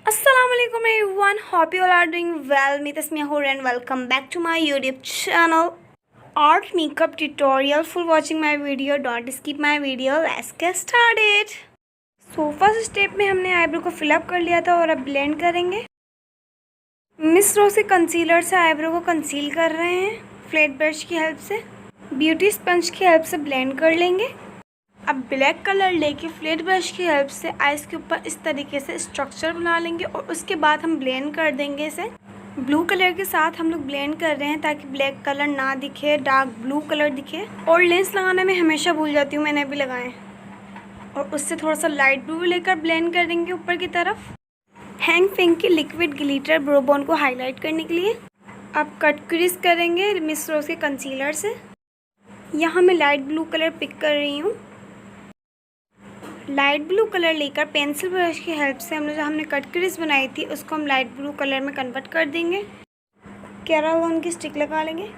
Assalamualaikum everyone, hope you all are doing well. Me tasmia and welcome back to my YouTube channel art makeup tutorial. Full watching my video, don't skip my video. Let's get started. So first step में हमने eyebrow को fill up कर लिया था और अब blend करेंगे। Miss रो से कंसीलर से आईब्रो को कंसील कर रहे हैं फ्लैट ब्रश की हेल्प से। ब्यूटी स्पंज की हेल्प से ब्लेंड कर लेंगे। अब ब्लैक कलर लेके फ्लैट ब्रश की हेल्प से आइज़ के ऊपर इस तरीके से स्ट्रक्चर बना लेंगे और उसके बाद हम ब्लेंड कर देंगे इसे। ब्लू कलर के साथ हम लोग ब्लेंड कर रहे हैं ताकि ब्लैक कलर ना दिखे, डार्क ब्लू कलर दिखे। और लेंस लगाना मैं हमेशा भूल जाती हूँ, मैंने अभी लगाए। और उससे थोड़ा सा लाइट ब्लू लेकर ब्लेंड कर देंगे ऊपर की तरफ। हैंग फेंग की लिक्विड ग्लिटर ब्रो बोन को हाईलाइट करने के लिए। अब कट क्रीज करेंगे मिस रोज के कंसीलर से। यहाँ मैं लाइट ब्लू कलर पिक कर रही हूँ। लाइट ब्लू कलर लेकर पेंसिल ब्रश की हेल्प से हमने कट क्रीज बनाई थी उसको हम लाइट ब्लू कलर में कन्वर्ट कर देंगे। कैरावन की स्टिक लगा लेंगे।